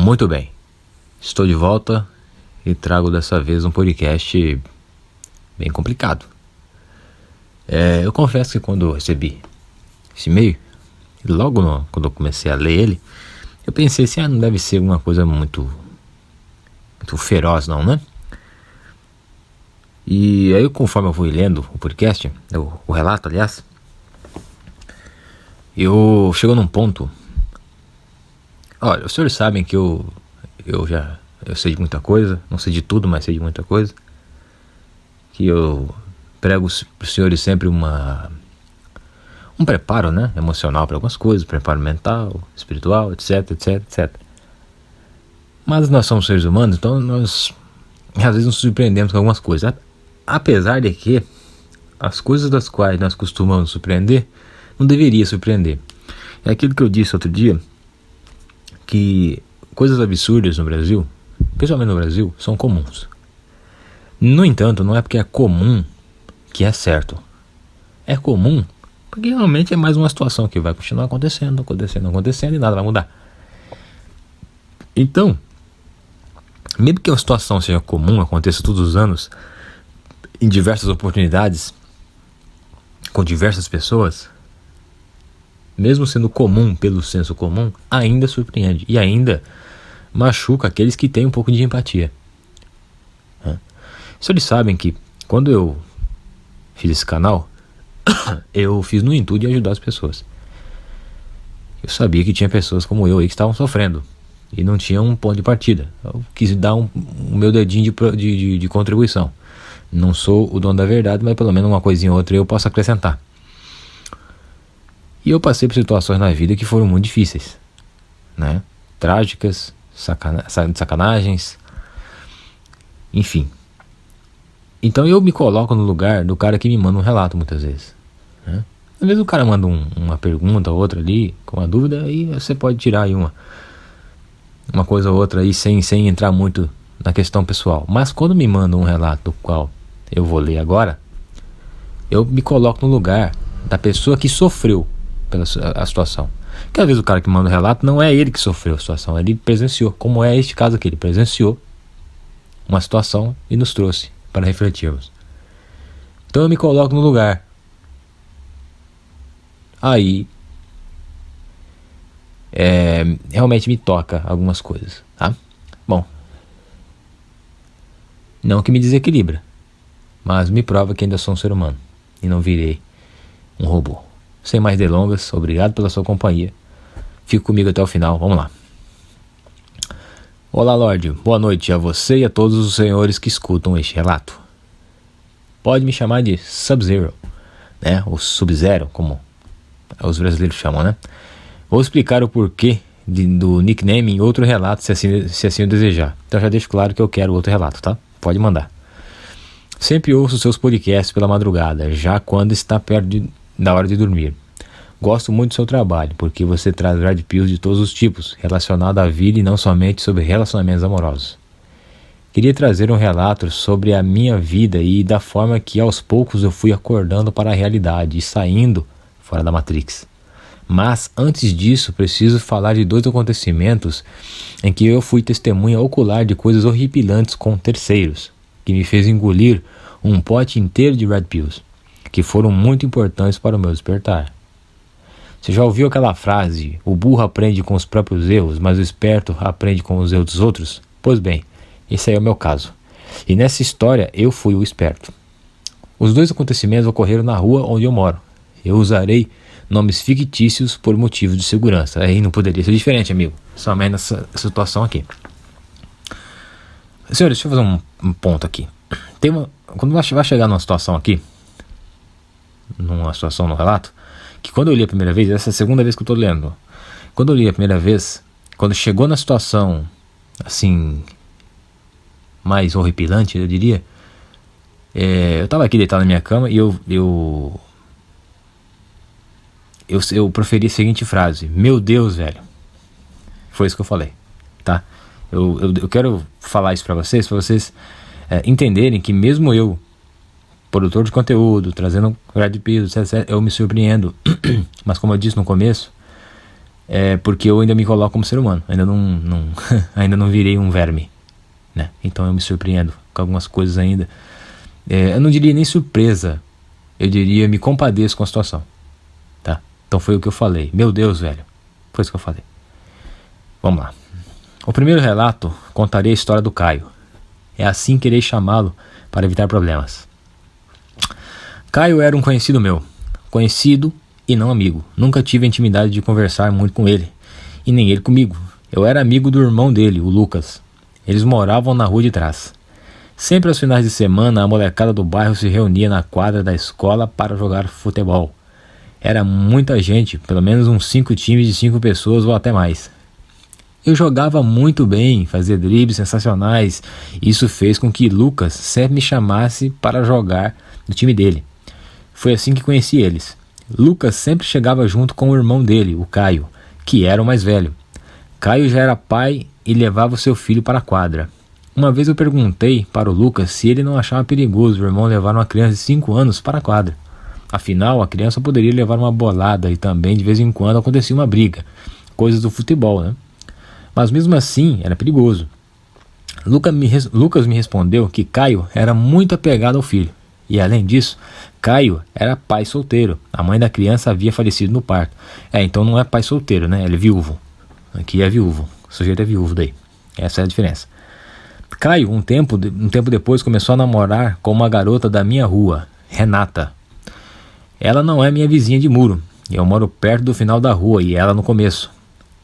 Muito bem, estou de volta e trago dessa vez um podcast bem complicado. Eu confesso que quando eu recebi esse e-mail, quando eu comecei a ler ele, eu pensei assim, não deve ser alguma coisa muito feroz não, né? E aí conforme eu fui lendo o podcast, o relato aliás, eu chego num ponto. Olha, os senhores sabem que eu sei de muita coisa, não sei de tudo, mas sei de muita coisa. Que eu prego para os senhores sempre um preparo, né, emocional para algumas coisas, preparo mental, espiritual, etc, etc, etc. Mas nós somos seres humanos, então nós às vezes nos surpreendemos com algumas coisas. Apesar de que as coisas das quais nós costumamos nos surpreender, não deveria surpreender. É aquilo que eu disse outro dia, que coisas absurdas no Brasil, principalmente no Brasil, são comuns. No entanto, não é porque é comum que é certo. É comum porque realmente é mais uma situação que vai continuar acontecendo e nada vai mudar. Então, mesmo que a situação seja comum, aconteça todos os anos, em diversas oportunidades, com diversas pessoas, mesmo sendo comum pelo senso comum, ainda surpreende e ainda machuca aqueles que têm um pouco de empatia. Vocês sabem que quando eu fiz esse canal, eu fiz no intuito de ajudar as pessoas. Eu sabia que tinha pessoas como eu aí que estavam sofrendo e não tinham um ponto de partida. Eu quis dar o meu dedinho de contribuição. Não sou o dono da verdade, mas pelo menos uma coisinha ou outra eu posso acrescentar. E eu passei por situações na vida que foram muito difíceis, né? Trágicas, sacanagens, enfim. Então eu me coloco no lugar do cara que me manda um relato muitas vezes, né? Às vezes o cara manda uma pergunta ou outra ali, com uma dúvida, aí você pode tirar aí uma coisa ou outra aí sem entrar muito na questão pessoal. Mas quando me manda um relato do qual eu vou ler agora, eu me coloco no lugar da pessoa que sofreu pela a situação. Porque às vezes o cara que manda o relato não é ele que sofreu a situação, ele presenciou, como é este caso aqui, ele presenciou uma situação e nos trouxe para refletirmos. Então eu me coloco no lugar. Aí realmente me toca algumas coisas, tá? Bom, não que me desequilibra, mas me prova que ainda sou um ser humano e não virei um robô. Sem mais delongas, obrigado pela sua companhia. Fique comigo até o final, vamos lá. Olá, Lorde, boa noite a você e a todos os senhores que escutam este relato. Pode me chamar de Sub-Zero, né? Ou Sub-Zero, como os brasileiros chamam, né? Vou explicar o porquê do nickname em outro relato, se assim eu desejar. Então já deixo claro que eu quero outro relato, tá? Pode mandar. Sempre ouço seus podcasts pela madrugada, já quando está perto da hora de dormir. Gosto muito do seu trabalho, porque você traz red pills de todos os tipos, relacionado à vida e não somente sobre relacionamentos amorosos. Queria trazer um relato sobre a minha vida e da forma que aos poucos eu fui acordando para a realidade e saindo fora da Matrix. Mas antes disso, preciso falar de 2 acontecimentos em que eu fui testemunha ocular de coisas horripilantes com terceiros, que me fez engolir um pote inteiro de red pills, que foram muito importantes para o meu despertar. Você já ouviu aquela frase, o burro aprende com os próprios erros, mas o esperto aprende com os erros dos outros? Pois bem, esse aí é o meu caso. E nessa história eu fui o esperto. Os 2 acontecimentos ocorreram na rua onde eu moro. Eu usarei nomes fictícios por motivos de segurança. Aí não poderia ser diferente, amigo. Somente nessa situação aqui. Senhores, deixa eu fazer um ponto aqui. Quando vai chegar numa situação aqui, numa situação no relato, que quando eu li a primeira vez, essa é a segunda vez que eu estou lendo. Quando eu li a primeira vez, quando chegou na situação assim mais horripilante, eu diria, eu estava aqui deitado na minha cama e eu proferi a seguinte frase: meu Deus, velho. Foi isso que eu falei, tá? Eu quero falar isso para vocês entenderem que mesmo eu, produtor de conteúdo, trazendo red pills, etc., eu me surpreendo. Mas como eu disse no começo, porque eu ainda me coloco como ser humano, ainda não virei um verme, né? Então eu me surpreendo com algumas coisas ainda. Eu não diria nem surpresa, eu diria me compadeço com a situação, tá? Então foi o que eu falei. Meu Deus, velho, foi isso que eu falei. Vamos lá. O primeiro relato contaria a história do Caio. É assim que irei chamá-lo para evitar problemas. Caio era um conhecido meu. Conhecido e não amigo. Nunca tive a intimidade de conversar muito com ele. E nem ele comigo. Eu era amigo do irmão dele, o Lucas. Eles moravam na rua de trás. Sempre aos finais de semana, a molecada do bairro se reunia na quadra da escola para jogar futebol. Era muita gente, pelo menos uns 5 times de 5 pessoas ou até mais. Eu jogava muito bem, fazia dribles sensacionais. Isso fez com que Lucas sempre me chamasse para jogar no time dele. Foi assim que conheci eles. Lucas sempre chegava junto com o irmão dele, o Caio, que era o mais velho. Caio já era pai e levava o seu filho para a quadra. Uma vez eu perguntei para o Lucas se ele não achava perigoso o irmão levar uma criança de 5 anos para a quadra. Afinal, a criança poderia levar uma bolada e também de vez em quando acontecia uma briga. Coisas do futebol, né? Mas mesmo assim, era perigoso. Lucas me respondeu que Caio era muito apegado ao filho. E além disso, Caio era pai solteiro. A mãe da criança havia falecido no parto. Então não é pai solteiro, né? Ele é viúvo. Aqui é viúvo. O sujeito é viúvo daí. Essa é a diferença. Caio, um tempo depois, começou a namorar com uma garota da minha rua, Renata. Ela não é minha vizinha de muro. Eu moro perto do final da rua e ela no começo.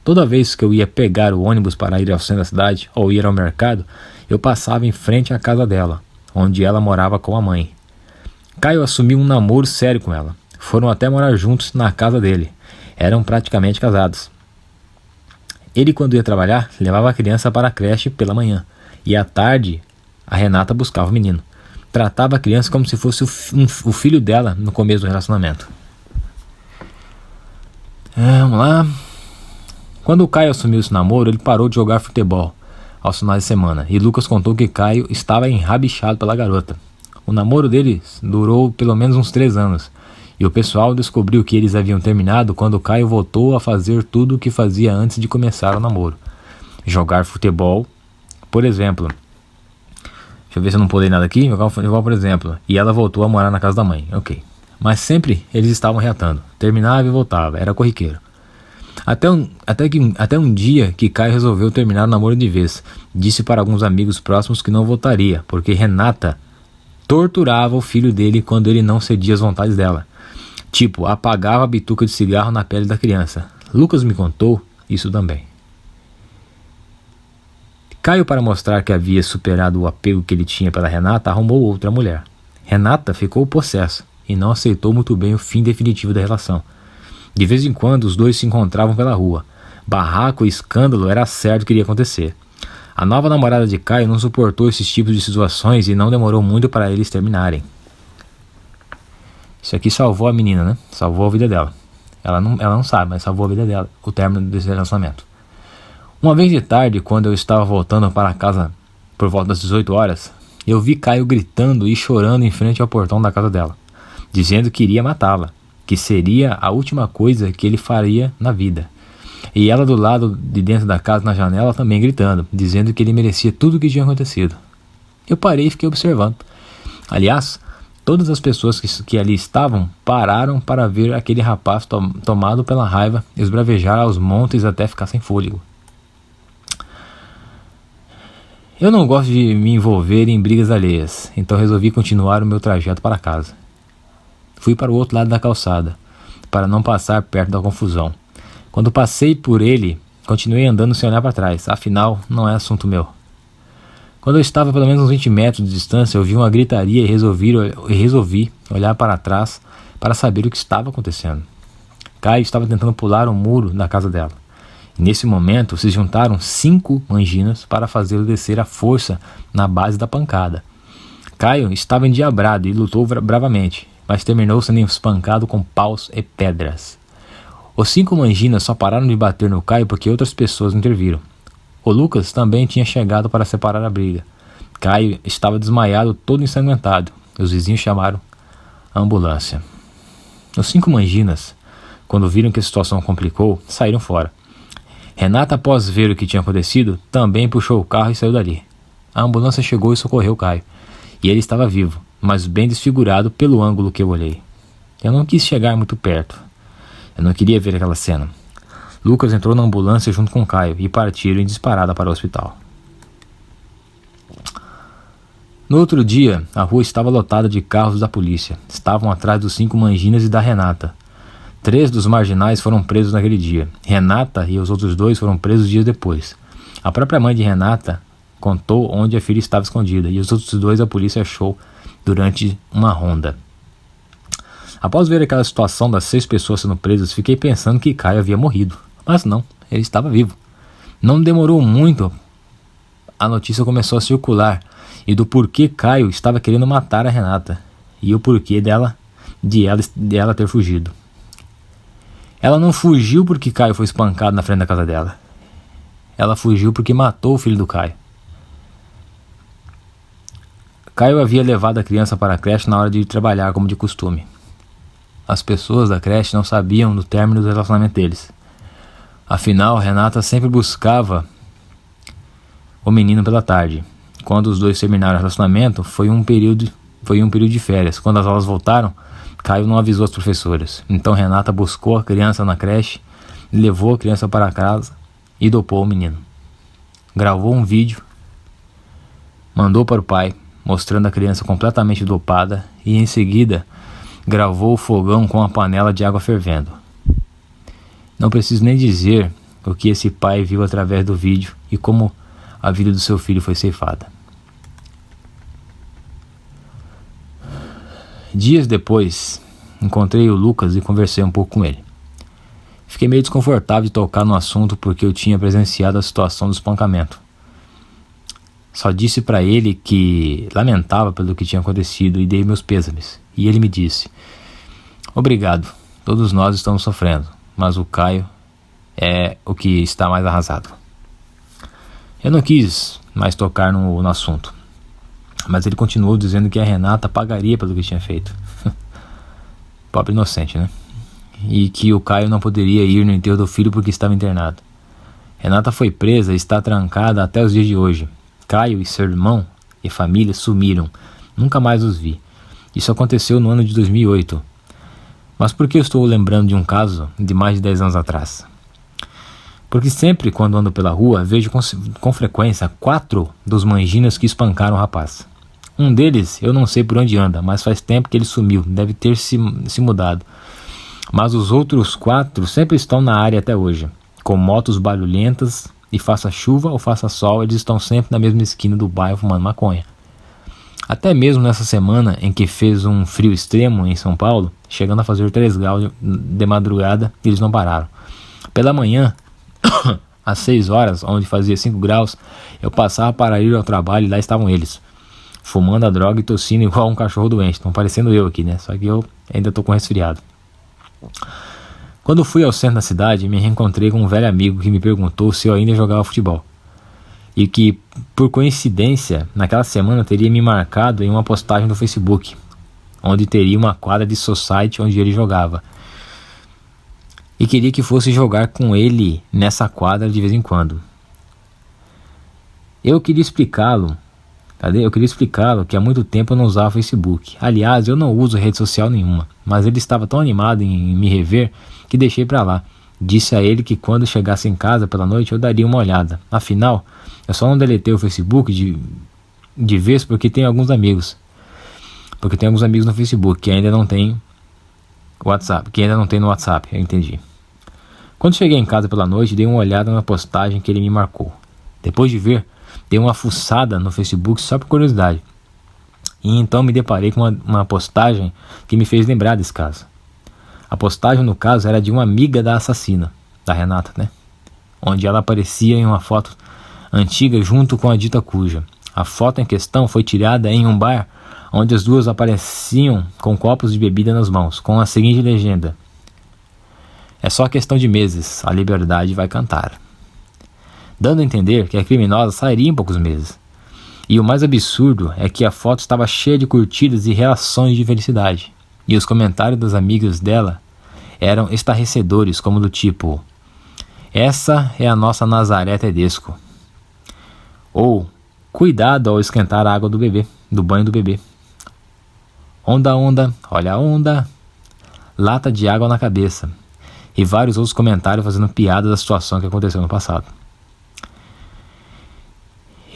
Toda vez que eu ia pegar o ônibus para ir ao centro da cidade ou ir ao mercado, eu passava em frente à casa dela, onde ela morava com a mãe. Caio assumiu um namoro sério com ela. Foram até morar juntos na casa dele. Eram praticamente casados. Ele, quando ia trabalhar, levava a criança para a creche pela manhã. E à tarde, a Renata buscava o menino. Tratava a criança como se fosse o filho dela no começo do relacionamento. Vamos lá. Quando o Caio assumiu esse namoro, ele parou de jogar futebol aos finais de semana. E Lucas contou que Caio estava enrabixado pela garota. O namoro deles durou pelo menos uns 3 anos. E o pessoal descobriu que eles haviam terminado quando Caio voltou a fazer tudo o que fazia antes de começar o namoro. Jogar futebol, por exemplo. Deixa eu ver se eu não pulei nada aqui. Jogar futebol, por exemplo. E ela voltou a morar na casa da mãe. Ok. Mas sempre eles estavam reatando. Terminava e voltava. Era corriqueiro. Até um dia que Caio resolveu terminar o namoro de vez. Disse para alguns amigos próximos que não voltaria, porque Renata torturava o filho dele quando ele não cedia às vontades dela. Tipo, apagava a bituca de cigarro na pele da criança. Lucas me contou isso também. Caio, para mostrar que havia superado o apego que ele tinha pela Renata, arrumou outra mulher. Renata ficou possessa e não aceitou muito bem o fim definitivo da relação. De vez em quando, os dois se encontravam pela rua. Barraco e escândalo era certo que iria acontecer. A nova namorada de Caio não suportou esses tipos de situações e não demorou muito para eles terminarem. Isso aqui salvou a menina, né? Salvou a vida dela. Ela não sabe, mas salvou a vida dela, o término desse relacionamento. Uma vez de tarde, quando eu estava voltando para casa por volta das 18 horas, eu vi Caio gritando e chorando em frente ao portão da casa dela, dizendo que iria matá-la, que seria a última coisa que ele faria na vida. E ela do lado de dentro da casa, na janela, também gritando, dizendo que ele merecia tudo o que tinha acontecido. Eu parei e fiquei observando. Aliás, todas as pessoas que ali estavam pararam para ver aquele rapaz tomado pela raiva esbravejar aos montes até ficar sem fôlego. Eu não gosto de me envolver em brigas alheias, então resolvi continuar o meu trajeto para casa. Fui para o outro lado da calçada, para não passar perto da confusão. Quando passei por ele, continuei andando sem olhar para trás, afinal, não é assunto meu. Quando eu estava a pelo menos uns 20 metros de distância, eu vi uma gritaria e resolvi olhar para trás para saber o que estava acontecendo. Caio estava tentando pular um muro da casa dela. Nesse momento, se juntaram 5 manginas para fazê-lo descer à força na base da pancada. Caio estava endiabrado e lutou bravamente, mas terminou sendo espancado com paus e pedras. Os 5 manginas só pararam de bater no Caio porque outras pessoas interviram. O Lucas também tinha chegado para separar a briga. Caio estava desmaiado, todo ensanguentado. Os vizinhos chamaram a ambulância. Os 5 manginas quando viram que a situação complicou, saíram fora. Renata, após ver o que tinha acontecido, também puxou o carro e saiu dali. A ambulância chegou e socorreu Caio. E ele estava vivo, mas bem desfigurado pelo ângulo que eu olhei. Eu não quis chegar muito perto. Eu não queria ver aquela cena. Lucas entrou na ambulância junto com Caio e partiram em disparada para o hospital. No outro dia, a rua estava lotada de carros da polícia. Estavam atrás dos 5 Manginas e da Renata. 3 dos marginais foram presos naquele dia. Renata e os outros 2 foram presos dias depois. A própria mãe de Renata contou onde a filha estava escondida, e os outros 2 a polícia achou durante uma ronda. Após ver aquela situação das 6 pessoas sendo presas, fiquei pensando que Caio havia morrido. Mas não, ele estava vivo. Não demorou muito, a notícia começou a circular, e do porquê Caio estava querendo matar a Renata, e o porquê de ela ter fugido. Ela não fugiu porque Caio foi espancado na frente da casa dela. Ela fugiu porque matou o filho do Caio. Caio havia levado a criança para a creche na hora de ir trabalhar, como de costume. As pessoas da creche não sabiam do término do relacionamento deles. Afinal, Renata sempre buscava o menino pela tarde. Quando os 2 terminaram o relacionamento, foi um período de férias. Quando as aulas voltaram, Caio não avisou as professoras. Então Renata buscou a criança na creche, levou a criança para casa e dopou o menino. Gravou um vídeo, mandou para o pai, mostrando a criança completamente dopada, e em seguida gravou o fogão com a panela de água fervendo. Não preciso nem dizer o que esse pai viu através do vídeo e como a vida do seu filho foi ceifada. Dias depois, encontrei o Lucas e conversei um pouco com ele. Fiquei meio desconfortável de tocar no assunto porque eu tinha presenciado a situação do espancamento. Só disse para ele que lamentava pelo que tinha acontecido e dei meus pêsames. E ele me disse: obrigado, todos nós estamos sofrendo, mas o Caio é o que está mais arrasado. Eu não quis mais tocar no assunto, mas ele continuou dizendo que a Renata pagaria pelo que tinha feito. Pobre inocente, né? E que o Caio não poderia ir no enterro do filho porque estava internado. Renata foi presa e está trancada até os dias de hoje. Caio e seu irmão e família sumiram. Nunca mais os vi. Isso aconteceu no ano de 2008. Mas por que eu estou lembrando de um caso de mais de 10 anos atrás? Porque sempre quando ando pela rua, vejo com frequência 4 dos Manginas que espancaram o rapaz. Um deles, eu não sei por onde anda, mas faz tempo que ele sumiu, deve ter se mudado. Mas os outros 4 sempre estão na área até hoje, com motos barulhentas, e faça chuva ou faça sol, eles estão sempre na mesma esquina do bairro fumando maconha. Até mesmo nessa semana em que fez um frio extremo em São Paulo, chegando a fazer 3 graus de madrugada, eles não pararam. Pela manhã, às 6 horas, onde fazia 5 graus, eu passava para ir ao trabalho e lá estavam eles, fumando a droga e tossindo igual um cachorro doente. Estão parecendo eu aqui, né? Só que eu ainda estou com resfriado. Quando fui ao centro da cidade, me reencontrei com um velho amigo que me perguntou se eu ainda jogava futebol. E que, por coincidência, naquela semana teria me marcado em uma postagem no Facebook, onde teria uma quadra de society onde ele jogava. E queria que fosse jogar com ele nessa quadra de vez em quando. Eu queria explicá-lo que há muito tempo eu não usava Facebook. Aliás, eu não uso rede social nenhuma, mas ele estava tão animado em me rever que deixei pra lá. Disse a ele que quando chegasse em casa pela noite eu daria uma olhada. Afinal, eu só não deletei o Facebook de vez porque tenho alguns amigos. Porque tem alguns amigos no Facebook que ainda não tem WhatsApp, no WhatsApp, eu entendi. Quando cheguei em casa pela noite, dei uma olhada na postagem que ele me marcou. Depois de ver, dei uma fuçada no Facebook só por curiosidade. E então me deparei com uma postagem que me fez lembrar desse caso. A postagem, no caso, era de uma amiga da assassina, da Renata, né? Onde ela aparecia em uma foto antiga junto com a dita cuja. A foto em questão foi tirada em um bar onde as duas apareciam com copos de bebida nas mãos, com a seguinte legenda: é só questão de meses, a liberdade vai cantar. Dando a entender que a criminosa sairia em poucos meses. E o mais absurdo é que a foto estava cheia de curtidas e reações de felicidade. E os comentários das amigas dela eram estarrecedores, como do tipo: essa é a nossa Nazaré Tedesco. Ou: cuidado ao esquentar a água do bebê, do banho do bebê. Onda, onda, olha a onda. Lata de água na cabeça. E vários outros comentários fazendo piada da situação que aconteceu no passado.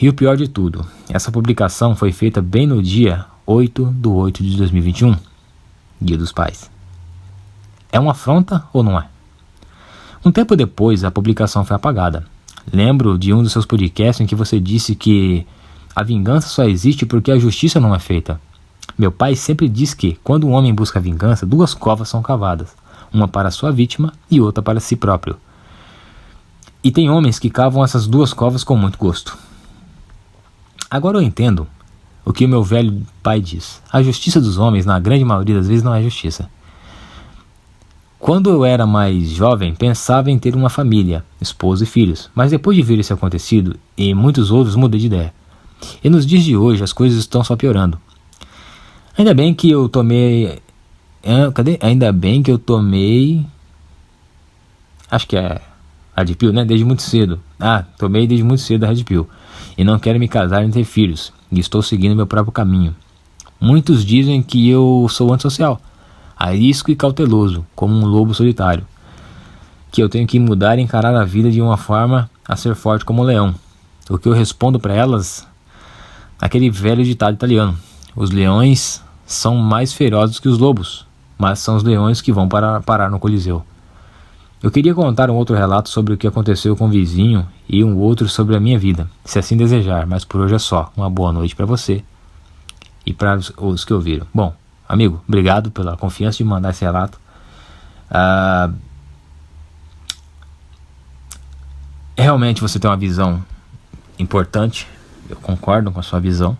E o pior de tudo, essa publicação foi feita bem no dia 8/8/2021, Dia dos Pais. É uma afronta ou não é? Um tempo depois, a publicação foi apagada. Lembro de um dos seus podcasts em que você disse que a vingança só existe porque a justiça não é feita. Meu pai sempre diz que, quando um homem busca vingança, 2 covas são cavadas, uma para sua vítima e outra para si próprio. E tem homens que cavam essas 2 covas com muito gosto. Agora eu entendo o que o meu velho pai diz. A justiça dos homens, na grande maioria das vezes, não é justiça. Quando eu era mais jovem, pensava em ter uma família, esposa e filhos. Mas depois de ver isso acontecido e muitos outros, mudei de ideia. E nos dias de hoje, as coisas estão só piorando. Ainda bem que eu tomei... Ainda bem que eu tomei... Acho que é Red Pill, né? Desde muito cedo. Tomei desde muito cedo a Red Pill. E não quero me casar nem ter filhos. E estou seguindo meu próprio caminho. Muitos dizem que eu sou antissocial, arisco e cauteloso, como um lobo solitário. Que eu tenho que mudar e encarar a vida de uma forma a ser forte como um leão. O que eu respondo para elas... aquele velho ditado italiano: os leões são mais ferozes que os lobos, mas são os leões que vão parar no Coliseu. Eu queria contar um outro relato sobre o que aconteceu com o vizinho e um outro sobre a minha vida, se assim desejar, mas por hoje é só. Uma boa noite para você e para os que ouviram. Bom, amigo, obrigado pela confiança de mandar esse relato. Realmente você tem uma visão importante, eu concordo com a sua visão.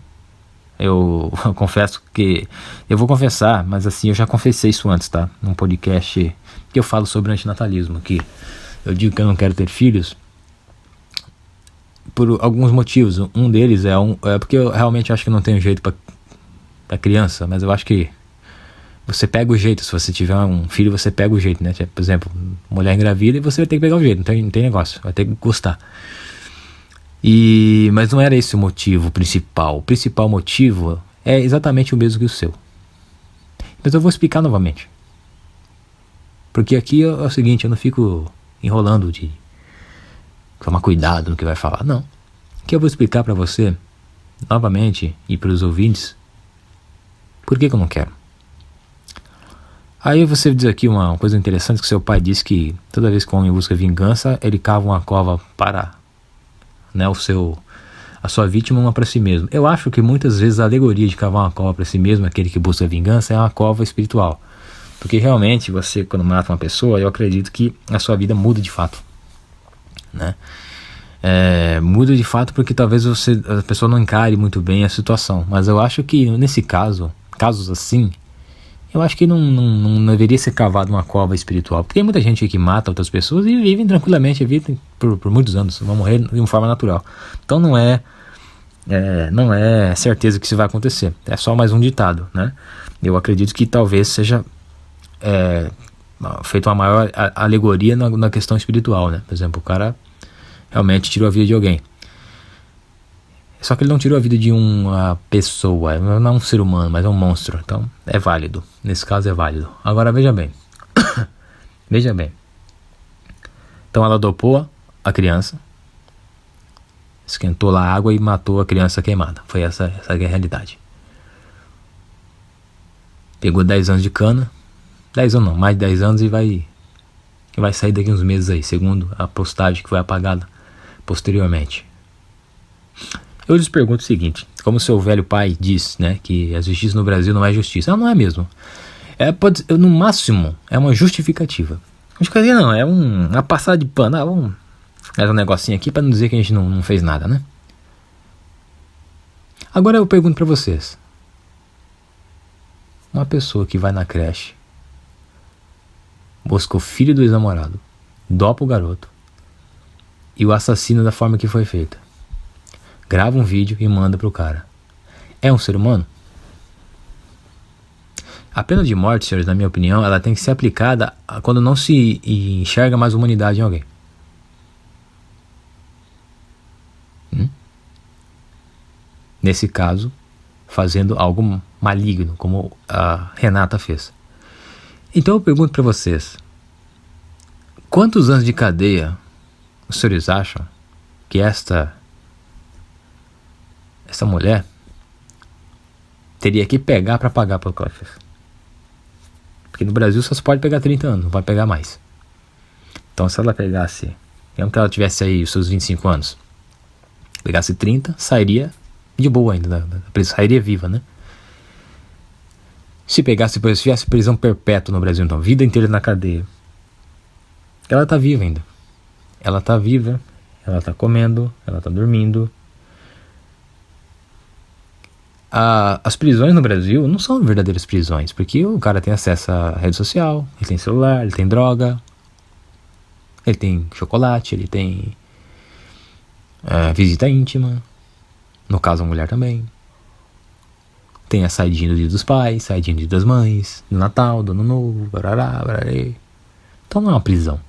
Eu confesso que... eu vou confessar, mas assim, eu já confessei isso antes, tá? Num podcast que eu falo sobre antinatalismo, que eu digo que eu não quero ter filhos por alguns motivos. Um deles é porque eu realmente acho que não tenho jeito pra criança, mas eu acho que você pega o jeito. Se você tiver um filho, você pega o jeito, né? Por exemplo, mulher engravida e você vai ter que pegar o jeito, não tem negócio, vai ter que gostar. Mas não era esse o motivo principal. O principal motivo é exatamente o mesmo que o seu. Mas eu vou explicar novamente. Porque aqui é o seguinte, eu não fico enrolando de tomar cuidado no que vai falar, não. Aqui eu vou explicar para você, novamente, e para os ouvintes, por que eu não quero. Aí você diz aqui uma coisa interessante, que seu pai disse que toda vez que o homem busca vingança, ele cava uma cova para... né, a sua vítima, uma para si mesmo. Eu acho que muitas vezes a alegoria de cavar uma cova para si mesmo, aquele que busca vingança, é uma cova espiritual. Porque realmente você, quando mata uma pessoa, eu acredito que a sua vida muda de fato, né? Muda de fato porque talvez a pessoa não encare muito bem a situação. Mas eu acho que nesse casos assim, eu acho que não deveria ser cavado uma cova espiritual. Porque tem muita gente que mata outras pessoas e vivem tranquilamente, vivem por muitos anos, vão morrer de uma forma natural. Então não é certeza que isso vai acontecer. É só mais um ditado, né? Eu acredito que talvez seja feita uma maior alegoria na questão espiritual, né? Por exemplo, o cara realmente tirou a vida de alguém. Só que ele não tirou a vida de uma pessoa, não é um ser humano, mas é um monstro. Então é válido, nesse caso é válido. Agora veja bem. Veja bem. Então ela dopou a criança, esquentou lá a água e matou a criança queimada. Foi essa é a realidade. Pegou 10 anos de cana. 10 anos não, mais de 10 anos e vai sair daqui uns meses aí, segundo a postagem que foi apagada posteriormente. Eu lhes pergunto o seguinte: como seu velho pai diz, né, que a justiça no Brasil não é justiça. Não é mesmo. No máximo, é uma justificativa. Justificativa não, é uma passada de pano. Vamos fazer um negocinho aqui para não dizer que a gente não fez nada, né? Agora eu pergunto para vocês: uma pessoa que vai na creche, busca o filho do ex-namorado, dopa o garoto e o assassina da forma que foi feita, grava um vídeo e manda pro cara. É um ser humano? A pena de morte, senhores, na minha opinião, ela tem que ser aplicada quando não se enxerga mais humanidade em alguém. Nesse caso, fazendo algo maligno, como a Renata fez. Então eu pergunto para vocês, quantos anos de cadeia os senhores acham que essa mulher teria que pegar para pagar pelo que ela fez? Porque no Brasil só se pode pegar 30 anos, não vai pegar mais. Então se ela pegasse, mesmo que ela tivesse aí os seus 25 anos, pegasse 30, sairia de boa ainda, sairia viva, né? Se pegasse, depois tivesse prisão perpétua no Brasil, então, vida inteira na cadeia. Ela tá viva ainda. Ela tá viva, ela tá comendo, ela tá dormindo. As prisões no Brasil não são verdadeiras prisões, porque o cara tem acesso à rede social, ele tem celular, ele tem droga, ele tem chocolate, ele tem visita íntima, no caso a mulher também. Tem a saidinha do dia dos pais, saidinha do dia das mães, do Natal, do Ano Novo, barará, barará. Então não é uma prisão.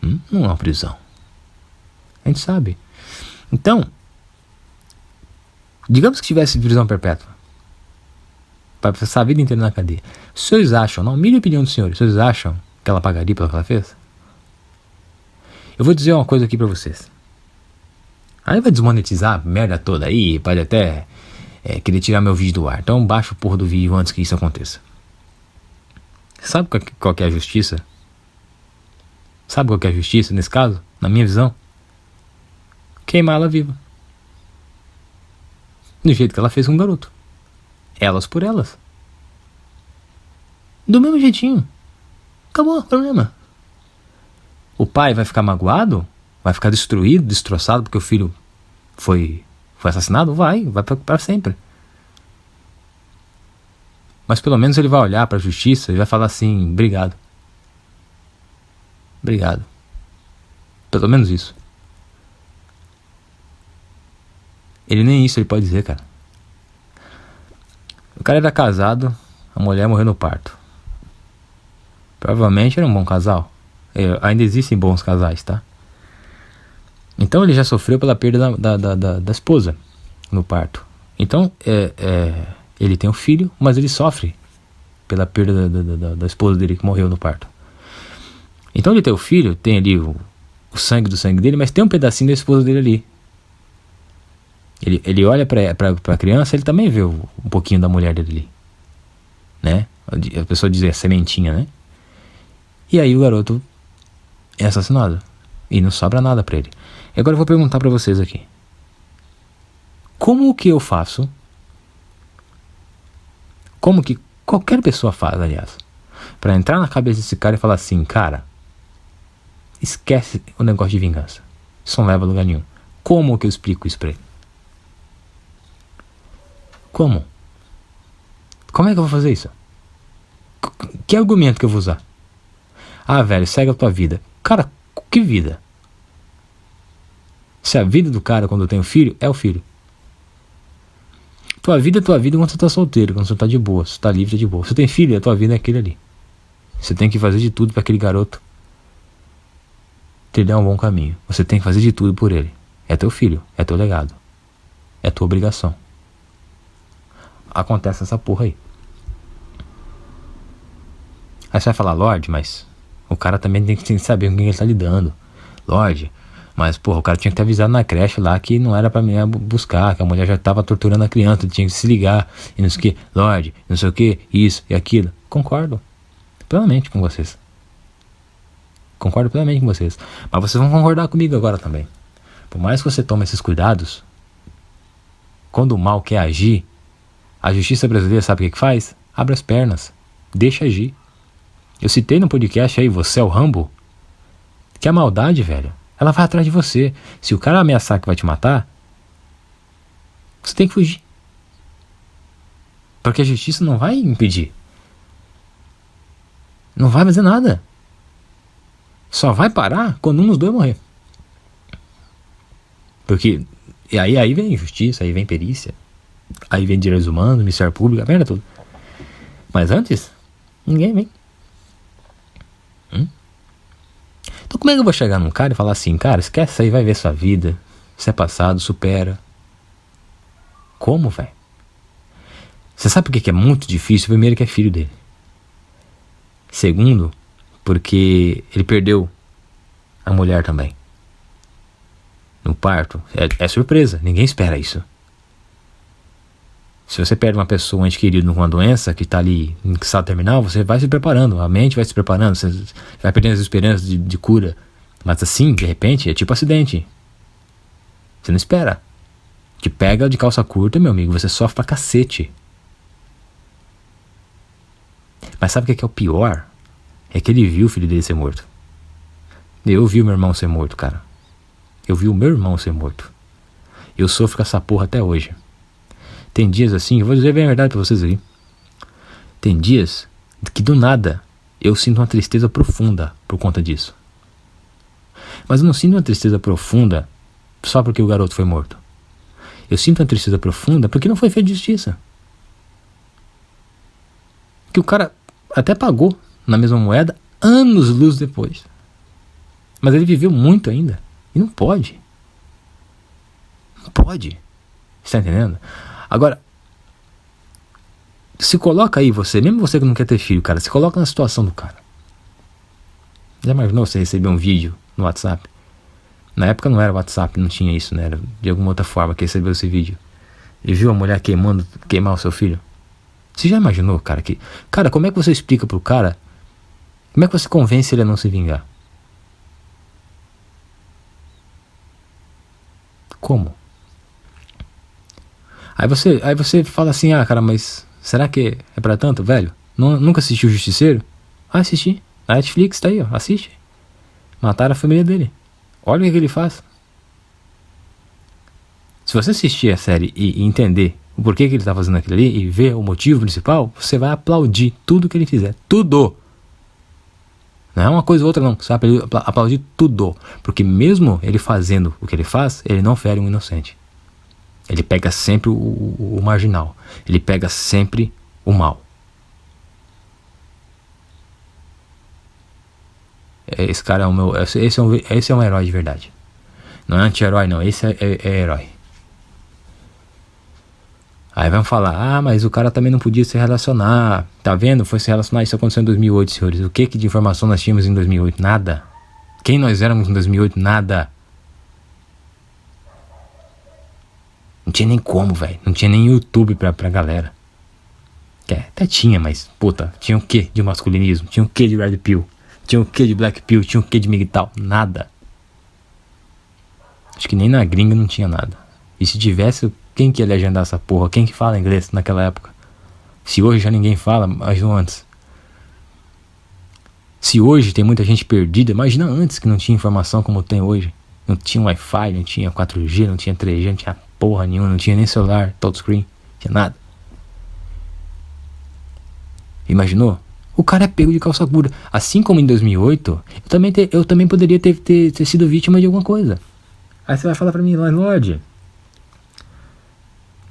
Não é uma prisão. A gente sabe. Então, digamos que tivesse prisão perpétua, para passar a vida inteira na cadeia. Os senhores acham, não, minha opinião dos senhores, os senhores acham que ela pagaria pelo que ela fez? Eu vou dizer uma coisa aqui pra vocês. Aí vai desmonetizar a merda toda aí, pode até querer tirar meu vídeo do ar. Então baixa o porra do vídeo antes que isso aconteça. Sabe qual que é a justiça? Sabe qual que é a justiça nesse caso? Na minha visão? Queimar ela viva. Do jeito que ela fez com o garoto. Elas por elas. Do mesmo jeitinho. Acabou o problema. O pai vai ficar magoado? Vai ficar destruído, destroçado porque o filho foi assassinado? Vai para sempre. Mas pelo menos ele vai olhar para a justiça e vai falar assim, obrigado. Obrigado. Pelo menos isso. Ele nem isso ele pode dizer, cara. O cara era casado, a mulher morreu no parto. Provavelmente era um bom casal. Ainda existem bons casais, tá? Então ele já sofreu pela perda da esposa no parto. Então ele tem um filho, mas ele sofre pela perda da esposa dele que morreu no parto. Então ele tem o filho, tem ali o sangue do sangue dele, mas tem um pedacinho da esposa dele ali. Ele olha pra criança, ele também vê um pouquinho da mulher dele ali, né? A pessoa diz a sementinha, né? E aí o garoto é assassinado e não sobra nada pra ele. E agora eu vou perguntar pra vocês aqui, como que eu faço, como que qualquer pessoa faz, aliás, pra entrar na cabeça desse cara e falar assim, cara, esquece o negócio de vingança, isso não leva a lugar nenhum. Como que eu explico isso pra ele? Como? Como é que eu vou fazer isso? Que argumento que eu vou usar? Ah, velho, segue a tua vida. Cara, que vida? Se a vida do cara quando tem o filho, é o filho. Tua vida é tua vida quando você tá solteiro, quando você tá de boa, você tá livre, de boa. Você tem filho, a tua vida é aquele ali. Você tem que fazer de tudo para aquele garoto trilhar um bom caminho. Você tem que fazer de tudo por ele. É teu filho, é teu legado. É tua obrigação. Acontece essa porra aí. Aí você vai falar, Lorde, mas o cara também tem que saber com quem ele tá lidando. Lorde, mas porra, o cara tinha que ter avisado na creche lá que não era pra mim buscar, que a mulher já tava torturando a criança, tinha que se ligar, e não sei o que, Lorde, não sei o que, isso e aquilo. Concordo plenamente com vocês. Concordo plenamente com vocês. Mas vocês vão concordar comigo agora também. Por mais que você tome esses cuidados, quando o mal quer agir, a justiça brasileira sabe o que faz? Abre as pernas, deixa agir. Eu citei no podcast aí, você é o Rambo, que a maldade, velho, ela vai atrás de você. Se o cara ameaçar que vai te matar, você tem que fugir. Porque a justiça não vai impedir. Não vai fazer nada. Só vai parar quando um dos dois morrer. Porque aí vem justiça, aí vem perícia, aí vem direitos humanos, Ministério Público, a merda toda. Mas antes, ninguém vem. Então como é que eu vou chegar num cara e falar assim, cara, esquece isso aí, vai ver sua vida, isso é passado, supera. Como, velho? Você sabe por que é muito difícil? Primeiro, que é filho dele. Segundo, porque ele perdeu a mulher também. No parto. É surpresa, ninguém espera isso. Se você perde uma pessoa, um ente querido com uma doença que está ali em estado terminal, você vai se preparando, a mente vai se preparando, você vai perdendo as esperanças de cura. Mas assim, de repente, é tipo acidente. Você não espera. Te pega de calça curta, meu amigo, você sofre pra cacete. Mas sabe o que é o pior? É que ele viu o filho dele ser morto. Eu vi o meu irmão ser morto, cara. Eu vi o meu irmão ser morto. Eu sofro com essa porra até hoje. Tem dias assim, eu vou dizer bem a verdade pra vocês aí. Tem dias que do nada eu sinto uma tristeza profunda por conta disso. Mas eu não sinto uma tristeza profunda só porque o garoto foi morto. Eu sinto uma tristeza profunda porque não foi feita justiça. Que o cara até pagou na mesma moeda anos-luz depois. Mas ele viveu muito ainda. E não pode. Não pode. Você tá entendendo? Agora, se coloca aí você, mesmo você que não quer ter filho, cara, se coloca na situação do cara. Já imaginou você receber um vídeo no WhatsApp? Na época não era WhatsApp, não tinha isso, né? Era de alguma outra forma que recebeu esse vídeo. E viu a mulher queimar o seu filho? Você já imaginou, cara, que... Cara, como é que você explica pro cara? Como é que você convence ele a não se vingar? Como? Aí você fala assim, ah, cara, mas será que é pra tanto, velho? Nunca assistiu o Justiceiro? Ah, assisti. A Netflix tá aí, ó, assiste. Mataram a família dele. Olha o que ele faz. Se você assistir a série e entender o porquê que ele tá fazendo aquilo ali e ver o motivo principal, você vai aplaudir tudo que ele fizer. Tudo! Não é uma coisa ou outra não, você vai aplaudir tudo. Porque mesmo ele fazendo o que ele faz, ele não fere um inocente. Ele pega sempre o marginal. Ele pega sempre o mal. Esse cara é o meu... Esse é um herói de verdade. Não é anti-herói não, esse é herói. Aí vamos falar, ah, mas o cara também não podia se relacionar. Tá vendo? Foi se relacionar, isso aconteceu em 2008, senhores. O que de informação nós tínhamos em 2008? Nada. Quem nós éramos em 2008? Nada. Não tinha nem como, velho. Não tinha nem YouTube pra galera. Até tinha, mas, puta, tinha o que de masculinismo? Tinha o que de Red Pill? Tinha o que de Black Pill? Tinha o que de MGTOW? Nada. Acho que nem na gringa não tinha nada. E se tivesse, quem que ia legendar essa porra? Quem que fala inglês naquela época? Se hoje já ninguém fala, imagina antes. Se hoje tem muita gente perdida, imagina antes que não tinha informação como tem hoje. Não tinha Wi-Fi, não tinha 4G, não tinha 3G, não tinha porra nenhuma, não tinha nem celular, touchscreen, não tinha nada. Imaginou? O cara é pego de calça curta. Assim como em 2008, eu também poderia ter sido vítima de alguma coisa. Aí você vai falar pra mim, Lorde,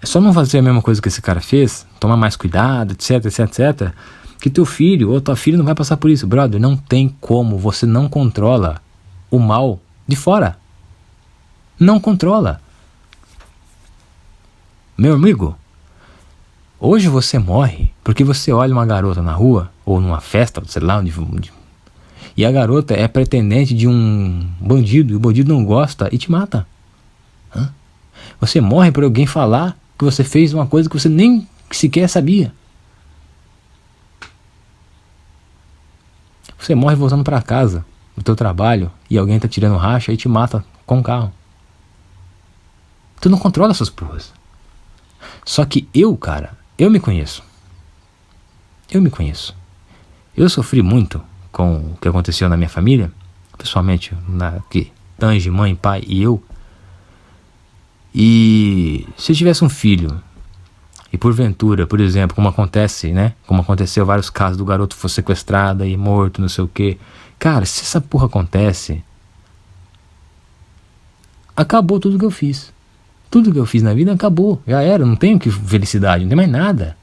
é só não fazer a mesma coisa que esse cara fez, tomar mais cuidado, etc, etc, etc, que teu filho ou tua filha não vai passar por isso. Brother, não tem como, você não controla o mal de fora. Não controla. Meu amigo, hoje você morre porque você olha uma garota na rua, ou numa festa, sei lá, e a garota é pretendente de um bandido, e o bandido não gosta e te mata. Você morre por alguém falar que você fez uma coisa que você nem sequer sabia. Você morre voltando para casa do teu trabalho e alguém tá tirando racha e te mata com o carro. Tu não controla essas porras. Só que cara, eu me conheço. Eu sofri muito com o que aconteceu na minha família, pessoalmente, que tange mãe, pai e eu. E se eu tivesse um filho, e porventura, por exemplo, como acontece, né? Como aconteceu vários casos do garoto foi sequestrado e morto, não sei o que. Cara, se essa porra acontece, acabou tudo que eu fiz. Tudo que eu fiz na vida acabou, já era, não tenho que felicidade, não tem mais nada.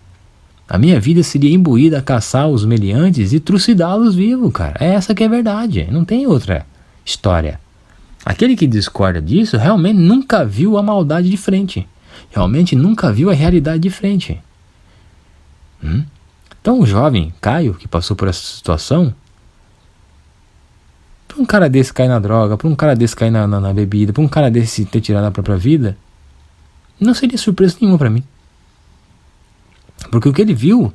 A minha vida seria imbuída a caçar os meliantes e trucidá-los vivos, cara. Essa que é a verdade. Não tem outra história. Aquele que discorda disso realmente nunca viu a maldade de frente. Realmente nunca viu a realidade de frente. Então o jovem Caio, que passou por essa situação, para um cara desse cair na droga, para um cara desse cair na bebida, para um cara desse ter tirado a própria vida, não seria surpresa nenhuma para mim. Porque o que ele viu,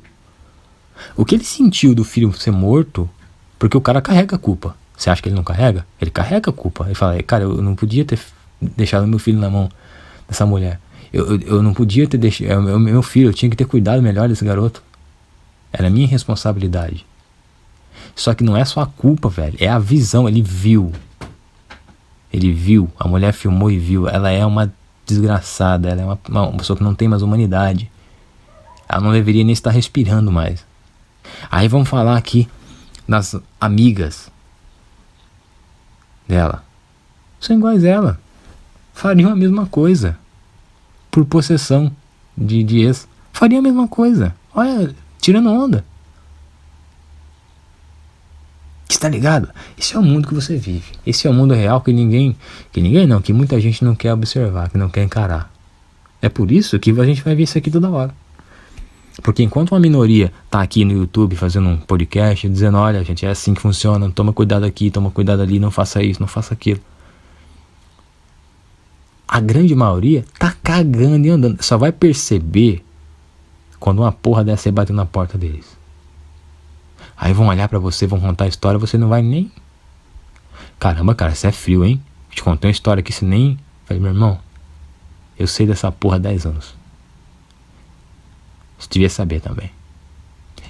o que ele sentiu do filho ser morto, porque o cara carrega a culpa. Você acha que ele não carrega? Ele carrega a culpa. Ele fala, cara, eu não podia ter deixado meu filho na mão dessa mulher. Eu não podia ter deixado, é o meu filho, eu tinha que ter cuidado melhor desse garoto. Era minha responsabilidade. Só que não é só a culpa, velho, é a visão, ele viu. Ele viu, a mulher filmou e viu. Ela é uma desgraçada, ela é uma pessoa que não tem mais humanidade. Ela não deveria nem estar respirando mais. Aí vamos falar aqui das amigas dela. São iguais a ela. Fariam a mesma coisa. Por possessão de ex. Fariam a mesma coisa. Olha, tirando onda. Está ligado? Esse é o mundo que você vive. Esse é o mundo real que que muita gente não quer observar, que não quer encarar. É por isso que a gente vai ver isso aqui toda hora. Porque enquanto uma minoria tá aqui no YouTube fazendo um podcast, dizendo, olha gente, é assim que funciona, toma cuidado aqui, toma cuidado ali, não faça isso, não faça aquilo. A grande maioria tá cagando e andando. Só vai perceber quando uma porra dessa aí bater na porta deles. Aí vão olhar pra você, vão contar a história, você não vai nem... Caramba, cara, você é frio, hein? Te contei uma história que você nem... Falei, meu irmão, eu sei dessa porra há 10 anos. Você devia saber também.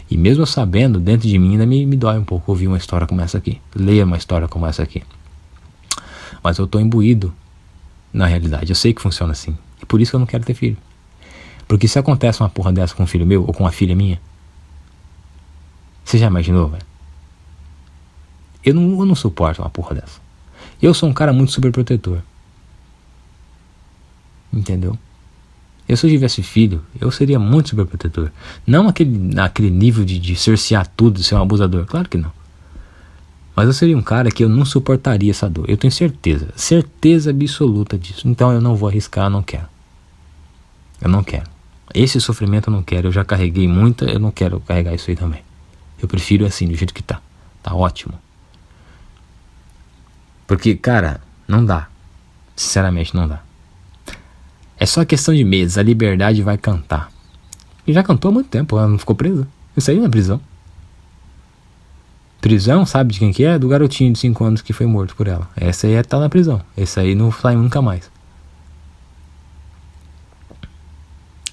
E mesmo eu sabendo, dentro de mim ainda me dói um pouco ouvir uma história como essa aqui. Ler uma história como essa aqui. Mas eu tô imbuído na realidade. Eu sei que funciona assim. E por isso que eu não quero ter filho. Porque se acontece uma porra dessa com um filho meu ou com uma filha minha, você já imaginou, velho? Eu não suporto uma porra dessa. Eu sou um cara muito super protetor. Entendeu? Se eu tivesse filho, eu seria muito super protetor. Não aquele nível de cercear tudo, de ser um abusador. Claro que não. Mas eu seria um cara que eu não suportaria essa dor. Eu tenho certeza. Certeza absoluta disso. Então eu não vou arriscar, eu não quero. Eu não quero. Esse sofrimento eu não quero. Eu já carreguei muita, eu não quero carregar isso aí também. Eu prefiro assim, do jeito que tá. Tá ótimo. Porque, cara, não dá. Sinceramente, não dá. É só questão de meses. A liberdade vai cantar. E já cantou há muito tempo. Ela não ficou presa. Isso aí não é prisão. Prisão, sabe de quem que é? Do garotinho de 5 anos que foi morto por ela. Essa aí tá na prisão. Esse aí não sai nunca mais.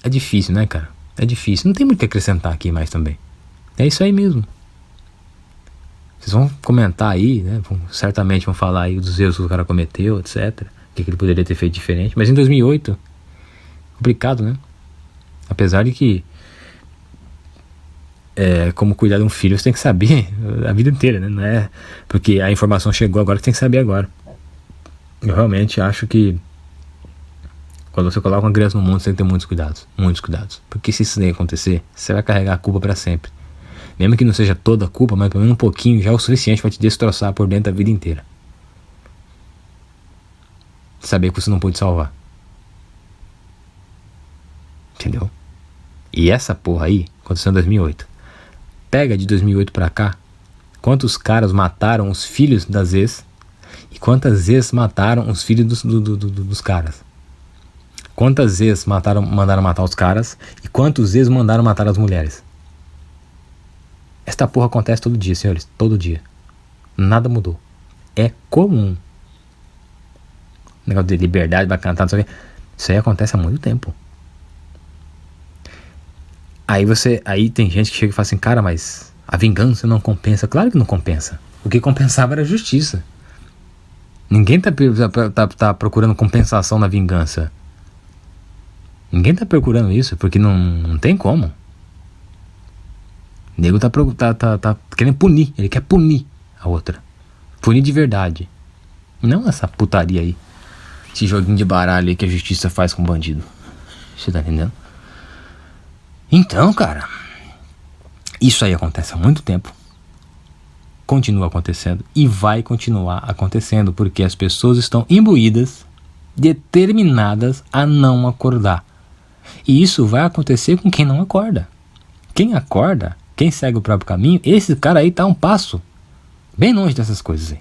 É difícil, né, cara? É difícil. Não tem muito o que acrescentar aqui mais também. É isso aí mesmo. Vocês vão comentar aí, né? Certamente vão falar aí dos erros que o cara cometeu, etc. O que ele poderia ter feito diferente. Mas em 2008, complicado, né? Apesar de que como cuidar de um filho, você tem que saber a vida inteira, né? Não é porque a informação chegou agora que tem que saber agora. Eu realmente acho que quando você coloca uma criança no mundo, você tem que ter muitos cuidados. Muitos cuidados. Porque se isso daí acontecer, você vai carregar a culpa pra sempre. Mesmo que não seja toda a culpa, mas pelo menos um pouquinho já é o suficiente para te destroçar por dentro da vida inteira. Saber que você não pôde salvar. Entendeu? E essa porra aí aconteceu em 2008. Pega de 2008 pra cá quantos caras mataram os filhos das ex e quantas ex mataram os filhos dos caras. Quantas ex mandaram matar os caras e quantos ex mandaram matar as mulheres. Esta porra acontece todo dia, senhores. Todo dia. Nada mudou. É comum. Negócio de liberdade, vai cantar, não sei o quê. Isso aí acontece há muito tempo. Aí tem gente que chega e fala assim, cara, mas a vingança não compensa. Claro que não compensa. O que compensava era a justiça. Ninguém tá procurando compensação na vingança. Ninguém tá procurando isso, porque não tem como. O nego tá querendo punir. Ele quer punir a outra. Punir de verdade. Não essa putaria aí. Esse joguinho de baralho aí que a justiça faz com o bandido. Você tá entendendo? Então, cara, Isso aí acontece há muito tempo, continua acontecendo e vai continuar acontecendo, porque as pessoas estão imbuídas, determinadas a não acordar. E isso vai acontecer com quem não acorda. Quem acorda, quem segue o próprio caminho, esse cara aí tá um passo bem longe dessas coisas aí.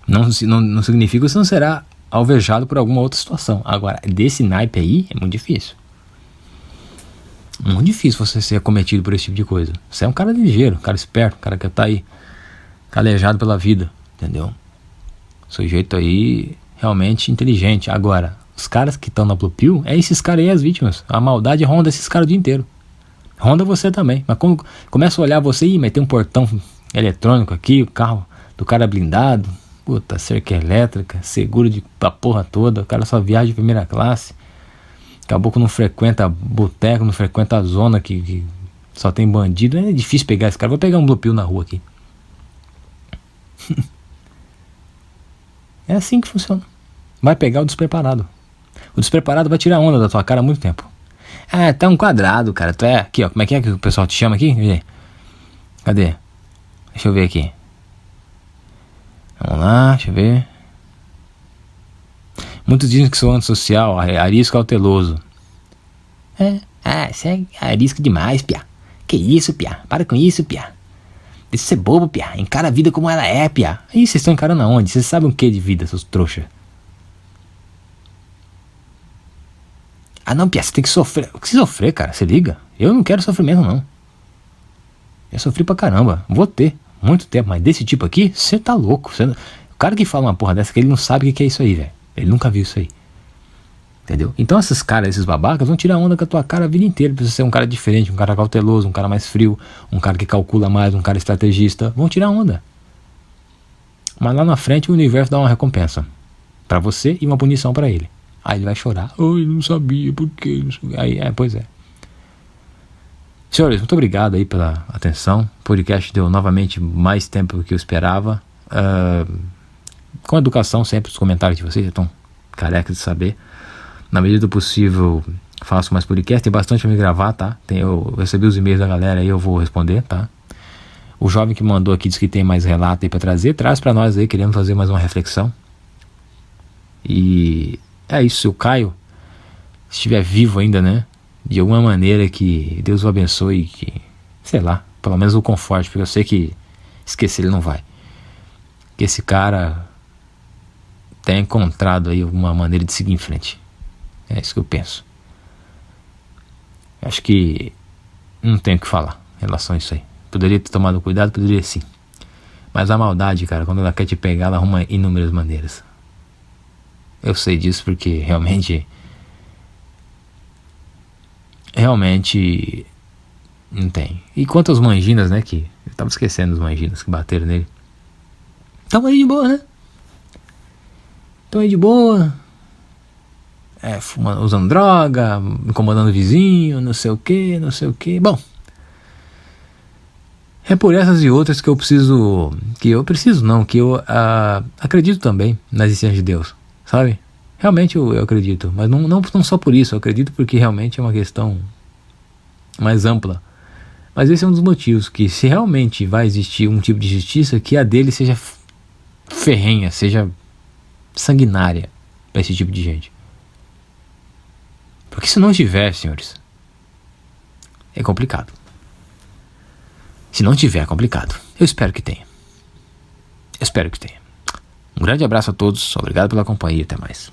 Não significa que você não será alvejado por alguma outra situação. Agora, desse naipe aí, é muito difícil. Muito difícil você ser acometido por esse tipo de coisa. Você é um cara ligeiro, um cara esperto, um cara que tá aí calejado pela vida, entendeu? Sujeito aí realmente inteligente. Agora, os caras que estão na Blue Pill, é esses caras aí as vítimas. A maldade ronda esses caras o dia inteiro. Ronda você também. Mas quando começa a olhar você e meter um portão eletrônico aqui, o carro do cara blindado, puta, cerca elétrica, seguro da porra toda, o cara só viaja de primeira classe. Caboclo não frequenta boteco, não frequenta a zona que só tem bandido. É difícil pegar esse cara. Vou pegar um Blue Pill na rua aqui. É assim que funciona. Vai pegar o despreparado. O despreparado vai tirar onda da tua cara há muito tempo. Ah, tá um quadrado, cara. Tu é aqui, ó. Como é que o pessoal te chama aqui? Cadê? Deixa eu ver aqui. Vamos lá, deixa eu ver. Muitos dizem que sou antissocial, arisco cauteloso. Você é arisco demais, piá. Que isso, piá? Para com isso, piá. Deixa de ser bobo, piá. Encara a vida como ela é, piá. Aí vocês estão encarando aonde? Vocês sabem o que de vida, seus trouxas? Ah não, piá, você tem que sofrer. O que sofrer, cara? Você liga? Eu não quero sofrimento, não. Eu sofri pra caramba. Vou ter muito tempo, mas desse tipo aqui, você tá louco. O cara que fala uma porra dessa, que ele não sabe o que é isso aí, velho. Ele nunca viu isso aí. Entendeu? Então esses caras, esses babacas, vão tirar onda com a tua cara a vida inteira. Precisa ser um cara diferente, um cara cauteloso, um cara mais frio, um cara que calcula mais, um cara estrategista. Vão tirar onda. Mas lá na frente o universo dá uma recompensa pra você e uma punição pra ele. Aí ele vai chorar. Ele não sabia, por quê? Aí, pois é. Senhores, muito obrigado aí pela atenção. O podcast deu novamente mais tempo do que eu esperava. Com educação sempre, os comentários de vocês estão carecas de saber. Na medida do possível, faço mais podcast. Tem bastante pra me gravar, tá? Eu recebi os e-mails da galera aí, eu vou responder, tá? O jovem que mandou aqui disse que tem mais relato aí pra trazer. Traz pra nós aí, queremos fazer mais uma reflexão. E é isso, se o Caio estiver vivo ainda, né? De alguma maneira que Deus o abençoe, que, sei lá, pelo menos o conforte, porque eu sei que esquecer ele não vai. Que esse cara tenha encontrado aí alguma maneira de seguir em frente. É isso que eu penso. Acho que não tenho o que falar em relação a isso aí. Poderia ter tomado cuidado, poderia sim. Mas a maldade, cara, quando ela quer te pegar, ela arruma inúmeras maneiras. Eu sei disso porque realmente não tem. E quanto aos manginas, né, que eu tava esquecendo os manginas que bateram nele. Tamo aí de boa, né? Tamo aí de boa. Fumando, usando droga, incomodando o vizinho, não sei o que. Bom, é por essas e outras que eu acredito também na existência de Deus, sabe? Realmente eu acredito, mas não só por isso, eu acredito porque realmente é uma questão mais ampla. Mas esse é um dos motivos, que se realmente vai existir um tipo de justiça, que a dele seja ferrenha, seja sanguinária para esse tipo de gente. Porque se não tiver, senhores, é complicado. Se não tiver, é complicado. Eu espero que tenha. Um grande abraço a todos, obrigado pela companhia, até mais.